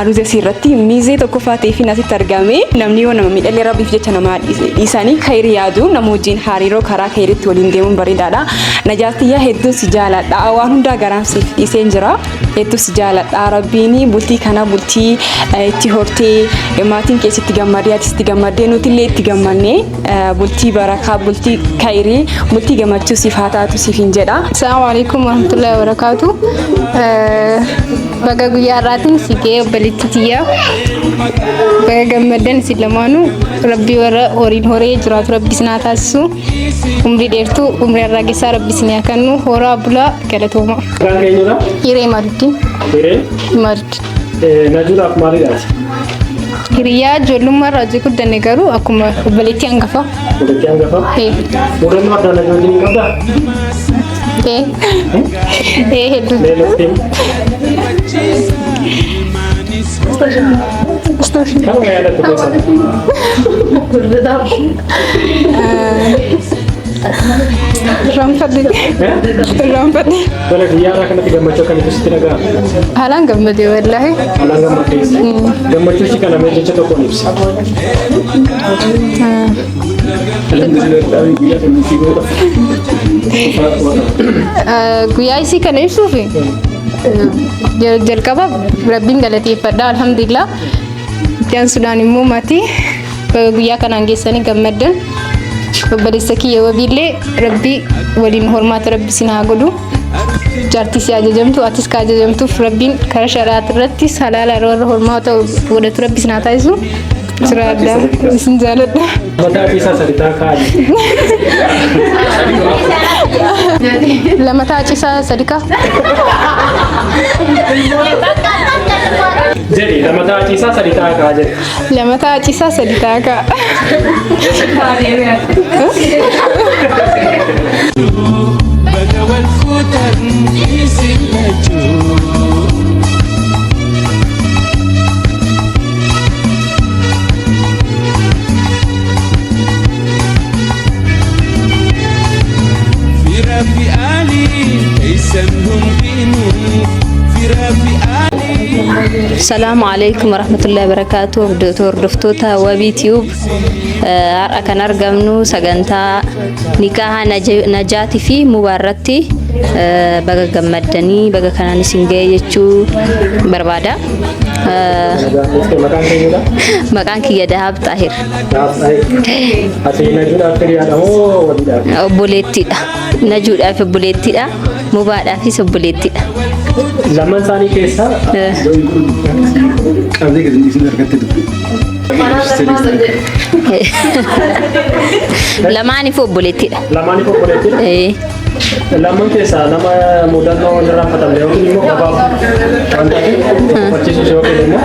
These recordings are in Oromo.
aruuza sirratti miizee tokko faatee fi nasitti argame namni yoo nama miidhalee rabbiif jecha nama dhiisanii khayrii yaadu nama wajjin hariiroo karaa khayriitti waliin deemuun bareedaadha. Najaatiyyaa hedduun si jaaladha waan hundaa garaan siif dhiiseen jira hedduu si jaaladha rabbiin bultii kana bultii itti hortee maatiin keessatti gammadee atis itti gammadee nutillee itti gammannee bultii barakaa bultii khayrii bultii gammachuu siif haa taatu siif hin jedha. Assalamu alaikum warahmatullahi wabarakatuh. Baga guyyaa irraatiin si ga'ee obboleettii tiyyaa baga gammaddan si lamaanuu rabbi warra horiin horee jiraatu rabbi sinaa taasisu umrii dheertuu umrii arraagessaa rabbi sinaa kennu horaa bulaa galatooma. Hiree Maruddin. Hiree Maruddin. Najuudhaaf maaliidhaati? Hiriyaa ijoollummaa irraa hojii guddanne garuu akkuma obboleettii hangafa. Obboleettii hangafa? Mudannoo adda addaa wajjin hin qabdaa? Hedduu. Kanuma yaadattu keessatti? Raanfadde. Tole guyyaa irraa kanatti gammachuu akkamitti sitti dhaga'ama? Haalaan gammadee wallaahi. Haalaan gammadees. Gammachuu ishii kana mee jecha tokkoon ibsi. Guyyaa isii kana ibsuuf jalqaba rabbiin galateeffadha alhamdulillah. Jaan Sudaan immoo maatii guyyaa kanaan geessanii gammaddan. Obboleessa kiyya wabiillee rabbi waliin hormaata rabbi sin haa godhu. Jaartii si ajajamtu atis ka ajajamtuuf rabbiin karaa shari'aati irratti halaala warra hormaata godhatu rabbi sin haa taasisu. Siraadha isin jaaladha. Mataa isaa saditaa kaa'ani. Lama taacisaa sadika. Jadi lama taacisaa saditaa ka'a jedhe. Lama taacisaa saditaa ka'a. السلام عليكم ورحمة الله وبركاته. دكتور دفتوتا وبي تيوب أكن أرجمنو سجنتا نكاح نجاتي في مبارتي بقى جمدني بقى كنا نسنجي يجوا بربادا مكان كي يذهب طاهر بوليتي نجود في بوليتي مبارك في سبوليتي zaman sani keessa qabdee gadi isin argatte lamaani fo obboleettidha. Lamaani fo obboleettidha? Lamaan keessa nama mudannoo irraa fatamne yookiin immoo gabaaf kan ta'e barsiisuu yookiin immoo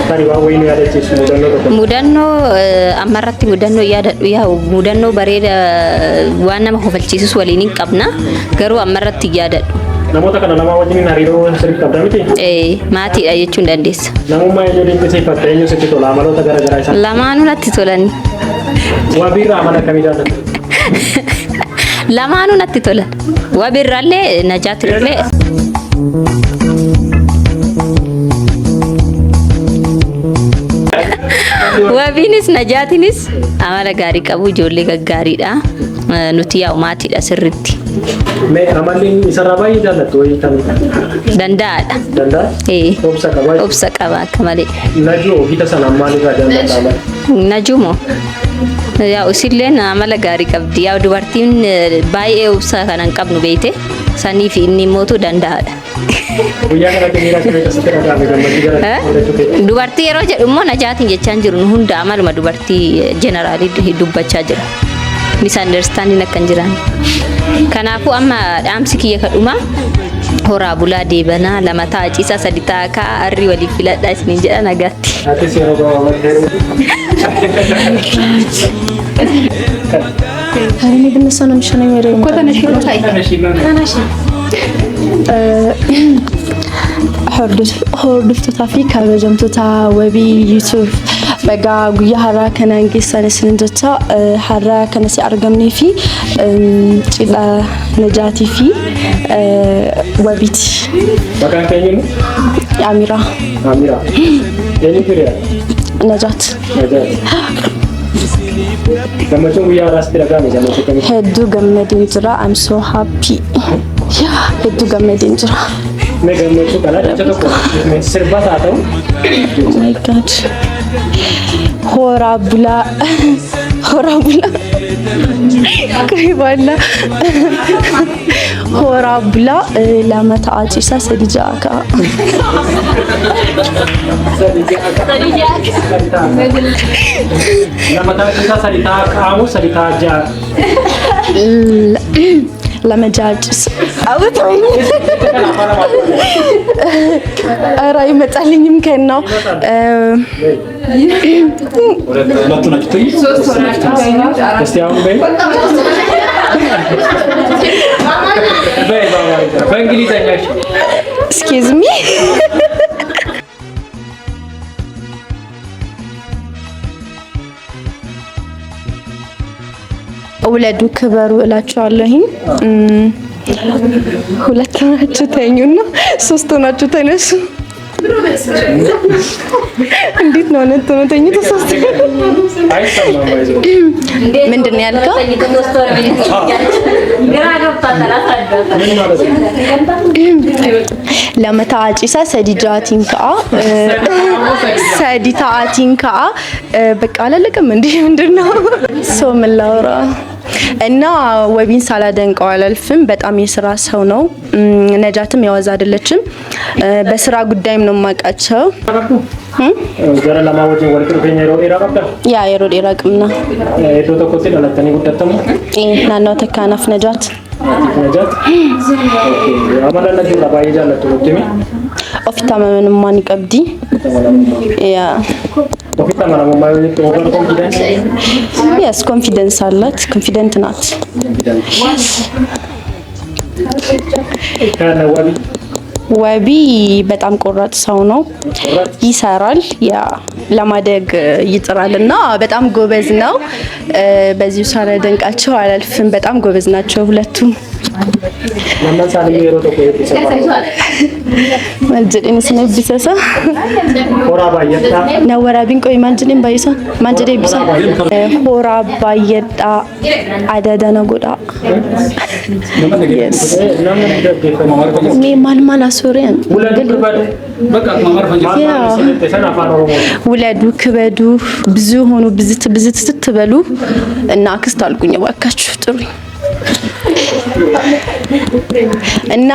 tarii waan wayii nu yaadachiisu mudannoo tokko. Mudannoo ammarratti mudannoo yaadadhu yaa mudannoo bareeda waan nama kofalchiisus waliin hin qabna garuu ammarratti yaadadhu. Namoota kana nama wajjin hariiroo sirriitti qabda miti? Maatiidha jechuun dandeessa. Namummaa eenyu dinqisiifatta eenyu sitti tola amaloota garaa garaa isaa? Lamaanuu natti tolani. Wabiirraa amala akkamii jaallatu? Lamaanuu natti tola. Wabiirraallee najaatirraallee. Wabiinis najaatinis amala gaarii qabu ijoollee gaggaariidha. Nuti yaa maatiidha sirriitti. Mee amalli isarraa baay'ee jaallattu wayii kamidha? Danda'aadha. Danda'a? Obsa qaba. Obsa qaba akka malee. Najuu gita sanaan maalirraa jaallata amala? Najuu moo? Yaa usilleen amala gaarii qabdi. Yaa dubartiin baay'ee obsa kana hin qabnu beekte saniif inni mootu danda'aadha. Guyyaa kana keenya irratti keessatti dhagaame gammachuu jaallattu. Dubartii yeroo jedhu immoo najaatiin jechaan jiru nu hunda amaluma dubartii jeneraalii dubbachaa jira. Misunderstanding akkan jiran. Kanaafuu amma dhaamsi kiyya kadhuma horaa bulaa deebanaa lama taacisaa sadi taakaa arri waliif filadhaa isiniin jedha nagaatti. Atis yeroo gabaabaa Hari ini sana misalnya mereka. Kota nasional. Hordoftoota fi kabajamtoota wabii YouTube bagaa guyyaa har'aa kanaan geessan isin jecha har'aa kanas argamnee fi cidha najaatii fi wabiiti. Maqaan keenya አሚራ አሚራ የኔ ፍሬያ ነጃት gammachuu guyyaa raasti dhagaame gammachuu kamii hedduu gammadeen jira. I'm so happy. Hedduu gammadeen jira. mee gammachuu kana jecha tokko sirba haa ta'u Oh my god. Horaa bulaa kai balla horaa bulaa lama ta'a ciisa sadi ja'a ka'a. lama ta'aa ciisa sadi ta'aa ka'amu sadi ta'aa ja'a lama ja'a ciisa. ኧረ አይመጣልኝም ከናው ሁለቱ ናቸው እስቲ አሁን በእንግሊዘኛ excuse me ውለዱ ክበሩ እላችኋለሁ። ሁለት ናችሁ ተኙና ሶስት ናችሁ ተነሱ። እንዴት ነው ነው ተኝቶ ሶስት ምንድን ነው ያልከው? ለመታጪሳ ሰዲጃቲን ከአ ሰዲታቲን ከአ በቃ አላለቀም እንዴ? ምንድነው ሶ ምን ላውራ እና ወቢን ሳላደንቀው አላልፍም። በጣም የስራ ሰው ነው። ነጃትም ያወዛ አይደለችም። በስራ ጉዳይም ነው የማውቃቸው። ዘረ ለማወጅ ወልቅር ከኛ ሮዴራ ቀጣ ያ የሮዴራ ቅምና እቶ ተቆጥ ለለተኒ ጉዳተሙ ናናው ተካናፍ ነጃት ነጃት አማላላ ዲራ ባይጃ ለተወጥሚ ኦፊታ መምን ማን ይቀብዲ ያ ኦፊታ ማን ማን ኦቨር ኮንፊደንስ yes confidence አላት confident ናት ካና ወቢ በጣም ቆራጥ ሰው ነው። ይሰራል ያ ለማደግ ይጥራልና በጣም ጎበዝ ነው። በዚሁ ሳላደንቃቸው አላልፍም። በጣም ጎበዝ ናቸው ሁለቱም። ለማንሳሌ የሮዶ ቆይቶ ይሰራል ማንጀዲን ስነብሰሳ ሆራ ባየታ ነወራቢን ቆይ ማንጀዲን ባይሳ ማንጀዲ ቢሳ ሆራ ባየጣ አዳዳና ጎዳ yes ሜ ማልማላ ሶሪያን ውለዱ ክበዱ ብዙ ሆኑ ብዝት ስትበሉ እና አክስት አልኩኝ እባካችሁ ጥሩኝ እና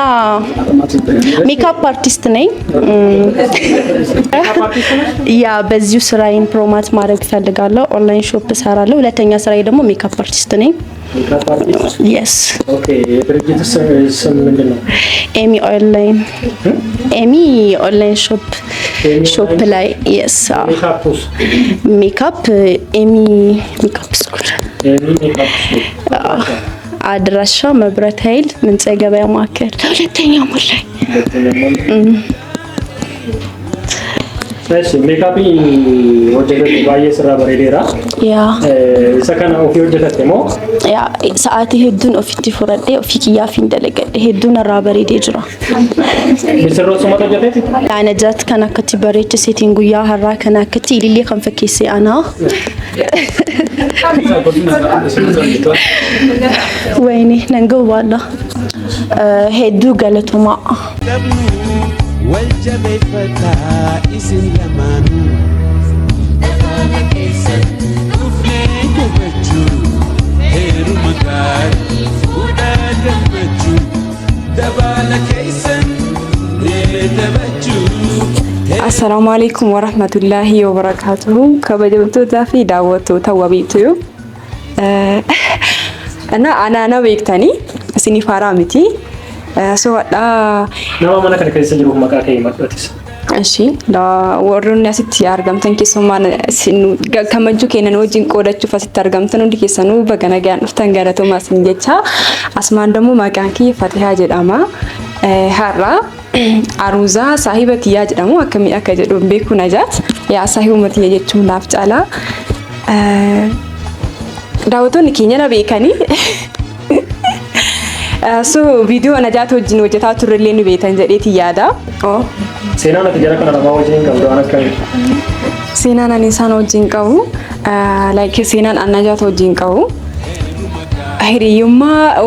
ሜካፕ አርቲስት ነኝ። ያ በዚሁ ስራዬን ፕሮሞት ማድረግ ፈልጋለሁ። ኦንላይን ሾፕ እሰራለሁ። ሁለተኛ ስራዬ ደግሞ ሜካፕ አርቲስት ነኝ። yes ኦኬ ድርጅት ስም ምንድነው? ኤሚ ኦንላይን ኤሚ ኦንላይን ሾፕ ላይ yes ሜካፕስ ሜካፕ ኤሚ ሜካፕ ስኩል ኤሚ ሜካፕ አድራሻ መብራት ኃይል ምንጭ ገበያ ማዕከል ሁለተኛ ሞል ላይ እሺ ሜካፕ ወጀት ባየ ስራ በሬዴራ ያ ሰከና ኦፊ ወጀት ደሞ ያ ሰዓት ሄዱን ኦፊቲ ፍረዴ ኦፊክ ያፊ እንደለገደ ሄዱን ራበሬ ዴጅራ ቢሰሮሱ ማተጀት አነጃት ከናከቲ በሬች ሴቲንጉ ያ ሀራ ከናከቲ ሊሊ ከንፈኬሲ አና ወይኔ ነንገው ባላ ሄዱ ገለቱማ والجبيفتا اسم لمانو كفني كبجو هيرو مكار ودا دمجو دبال كيسن دبجو السلام عليكم ورحمة الله وبركاته كبجوتو في دعوتو توابيتو أنا بيكتاني سيني فارامتي so nama mana kana keessa jiru maqaa kee maqatis እሺ warroonni asitti argamtan keessumaan kamajjuu kennan wajjin qoodachuuf asitti argamtan hundi keessanuu baga nagaan dhuftan galatoomaa isin jecha asmaan dammoo maqaan kiyya Fatihaa jedhama har'a aruuzaa saahiba tiyyaa jedhamu akkamii akka jedhu beeku najaat yaa saahiba tiyya jechuun naaf caala daawwattoonni keenya na beekanii so video najaat wajjin hojjetaa turrellee nu beektan jedheeti yaada Seenaan ati jara kana lamaa wajjin qabdu waan akkamii? Seenaan ani isaan wajjin qabu, seenaan Annajaat wajjin qabu. Hiriyyummaa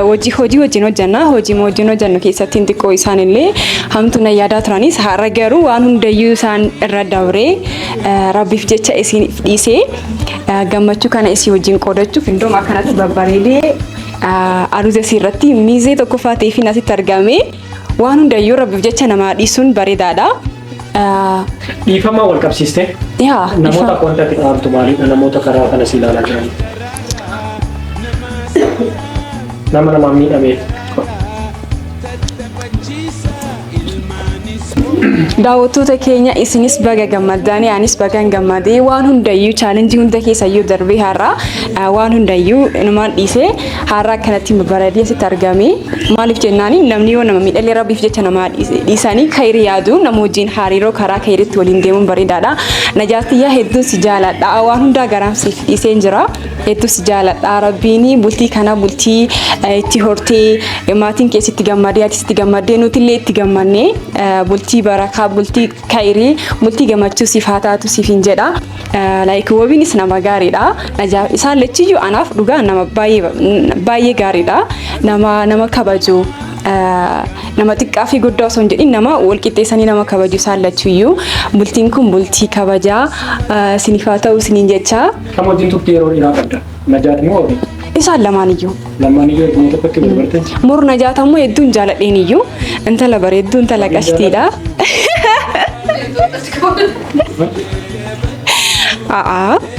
hojii wajjin hojjenna. Hojii wajjin hojjennu keessatti xiqqoo isaanillee hamtu na yaadaa turanis har'a garuu waan hundayyuu isaan irra dabree rabbiif jecha isiniif dhiisee gammachuu kana isii wajjin qoodachuuf indoom akkanatti babbareedee aruuza irratti miizee tokkoffaa ta'ee fi asitti argame waan hundayyuu rabbiif jecha namaa dhiisuun bareedaadha. Dhiifamaa wal qabsiiste? Namoota akka wanta itti dhaabtu maaliidha namoota karaa kana si ilaalaa jiran? Nama miidhameef. Daawwattoota keenya isinis baga gammadanii anis bagan gammadee waan hundayyuu chaalenjii hunda keessayyuu darbee har'a waan hundayyuu numaan dhiisee har'a akkanatti babbareedee asitti argame maaliif jennaani namni yoo nama miidhalee rabbiif jecha namaa dhiisanii kayrii yaadu nama wajjin hariiroo karaa kayriitti waliin deemuun bareedaadha. Najaatiyyaa hedduun si jaaladha waan hundaa garaamsiif dhiiseen jira hedduu si jaaladha rabbiin bultii kana bultii itti hortee maatiin keessatti gammadee atis itti gammadee nutillee itti gammannee bultii barakaa bultii kayrii bultii gammachuu siif haa taatu siif hin jedha. Wabiinis nama gaariidha. Isaan lachiyyuu anaaf dhugaa nama baay'ee gaariidha. Nama kabaju nama xiqqaa fi guddaa osoo hin jedhin nama wal qixxeessanii nama kabaju isaan lachiyyuu bultiin kun bultii kabajaa isiniif haa ta'u isiniin jecha. Kam wajjin turtii yeroo dheeraa qabda? Najaat moo Wabii? Isaan lamaaniyyuu. Lamaaniyyuu eeguma tokkotti gurgurte? Mur Najaat ammoo hedduun jaaladheeniyyuu intala bareedduu intala qashtiidha.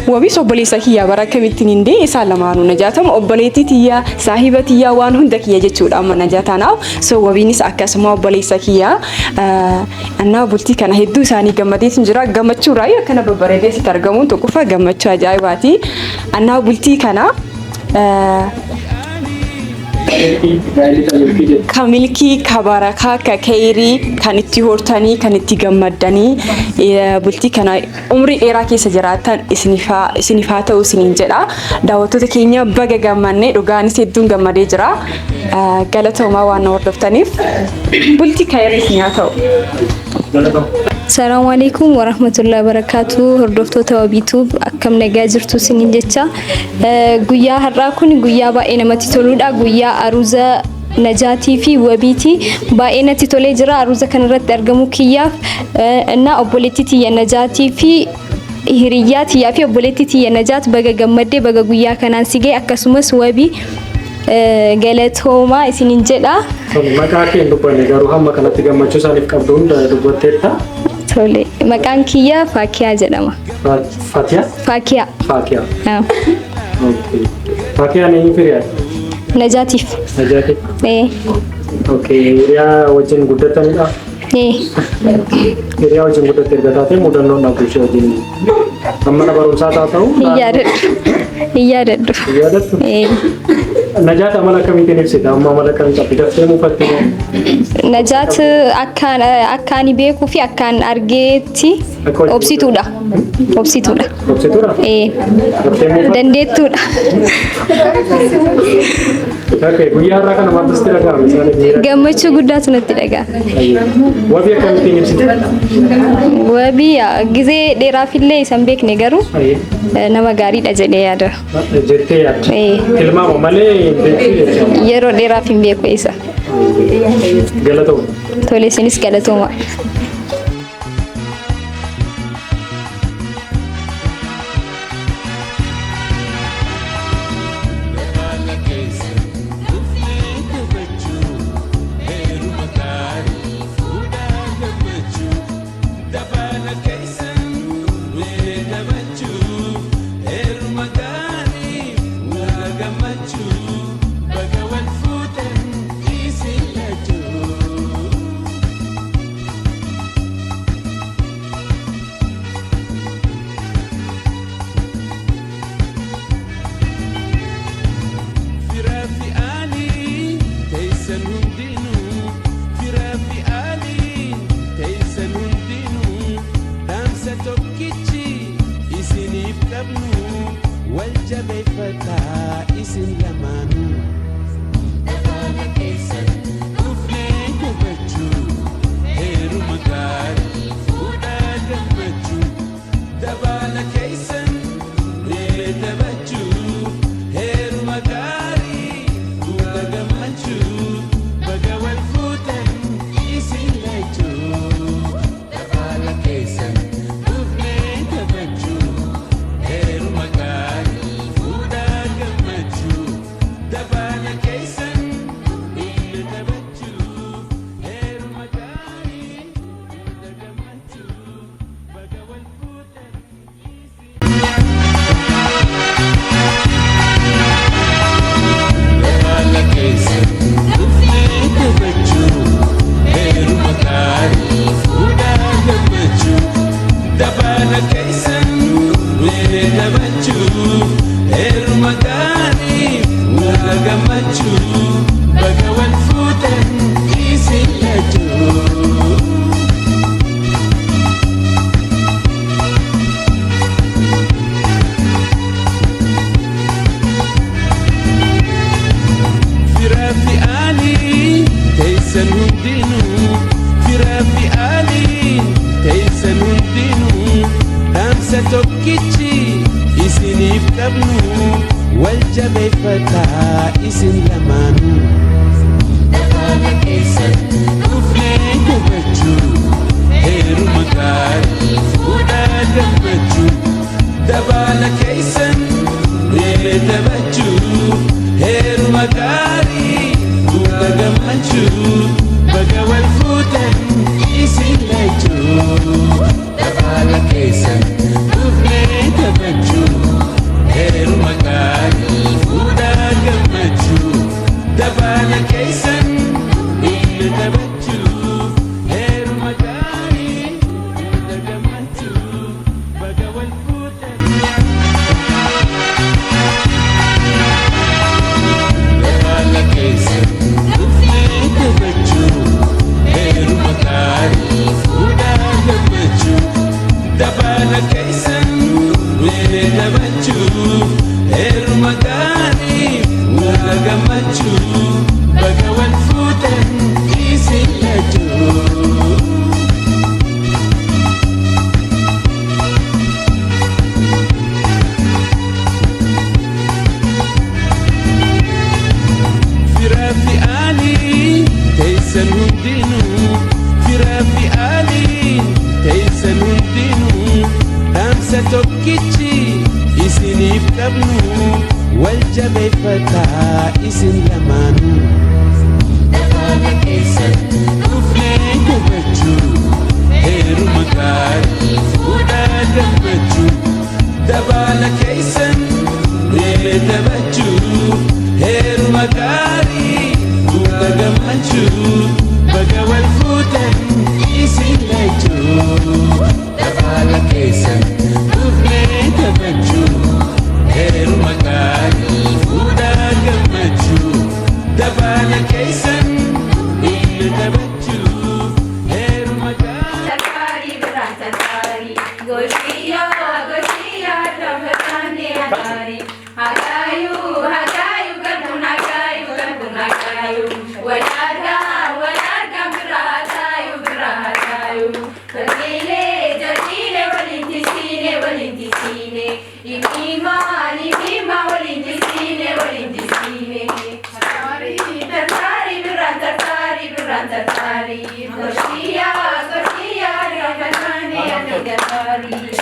Wabii obboleessa kiyyaa bara akkamittiin hin dee isaan lamaanuu Najaatama obboleettii tiyyaa saahiba tiyyaa waan hunda kiyya jechuudha amma Najaatanaaf wabiinis akkasuma obboleessa kiyyaa annaa bultii kana hedduu isaanii gammadeetiin jira gammachuu raayyu akkana babbareedee sitti argamuun tokkoffaa gammachuu ajaa'ibaati annaa bultii kana kamilkii kabarakaa kakayrii kan itti hortanii kan itti gammadanii bultii kana umrii dheeraa keessa jiraatan isiniif haa ta'u isiniin jedha. Daawwattoota keenya baga gammannee dhugaanis hedduun gammadee jira. Galatoomaa waan na hordoftaniif bultii kayrii isin haa ta'u. Assalamu alaikum warahmatullahi wabarakatuh. Hordoftoota Wabiituu akkam nagaa jirtu isiniin jecha. Guyyaa har'aa kun guyyaa baay'ee namatti toludha. Guyyaa aruuza Najaatii fi Wabiitii baay'ee natti tolee jira. Aruuza kanarratti argamu kiyyaaf እና obboleettii tiyya Najaatii fi hiriyyaa tiyyaa fi obboleettii tiyya Najaat baga gammaddee baga guyyaa kanaan sigee akkasumas Wabii galatoomaa isiniin jedha. Maqaa kee dubbanne garuu hamma kanatti gammachuu isaaniif qabdu hunda dubbatteetta? Tole maqaan kiyya Faakiyaa jedhama. Fatiyaa? Faakiyaa. Faakiyaa. Faakiyaan eenyu firiyaadha? Najaatiif. Najaatiif? Hiriyaa wajjin guddatanidha? Hiriyaa wajjin guddatte erga taatee mudannoon dhabdu ishee wajjin mana barumsaa haa ta'u? Hin yaadadhu. Hin yaadattu? Najaat amala akkamiitiin ibsita? Amma amala akkamii qabdi? Daftee muufatti moo? Najaat akkaan beekuu fi akkaan argeetti obsituudha. Obsituudha. Obsituudha? Dandeettuudha. Guyyaa har'aa kana maaltu sitti dhaga'ame? Gammachuu guddaatu natti dhaga'ame. Wabii akkamiitiin ibsita? Wabii gizee dheeraafillee isan beekne garuu nama gaariidha jedhee yaada. Jettee yaadda? Tilmaama malee yeroo dheeraaf hin beeku isa. Galatooma. Tole isinis galatooma. Dabala keessa dhufnee gubachuu heeruma keessan hundinuu dhaamsa tokkichi isiniif qabnu wal jabeeffataa isin lamaanuu dhabaala keessan dhufnee gubachuu heeruma gaarii fuudhaa gammachuu dhabaala keessan dhufnee taphachuu heeruma gaarii fuudhaa gammachuu baga wal fuutan isin lachuu dhabaala keessan dhufnee taphachuu heeruma gaarii fuudhaa gammachuu dhabaala keessan dhufnee taphachuu heeruma gaarii fuudhaa gammachuu baga wal fuutan dhabaala keessan dhufnee taphachuu heeruma gaarii fuudhaa gammachuu dhabaala keessan dhufnee taphachuu heeruma gaarii fuudhaa gammachuu baga wal fuutan isin lachuu. Firaafi aalii teessan hundinuu firaafi aalii teessan hundinuu dhaamsa tokkichi isiniif qabnu wal jabeeffataa isin lamaanuu dhabaala keessan dhufnee gubachuu heeruma gaarii fuudhaa gammachuu dhabaala keessan dhufnee taphachuu heeruma gaarii fuudhaa gammachuu baga wal fuutan isin lachuu dhabaala keessan dhufnee taphachuu heeruma gaarii fuudhaa gammachuu dhabaala keessan dhufnee taphachuu heeruma gaarii. Tartari, Goshia, Goshia, Ramadani, and the Tartari.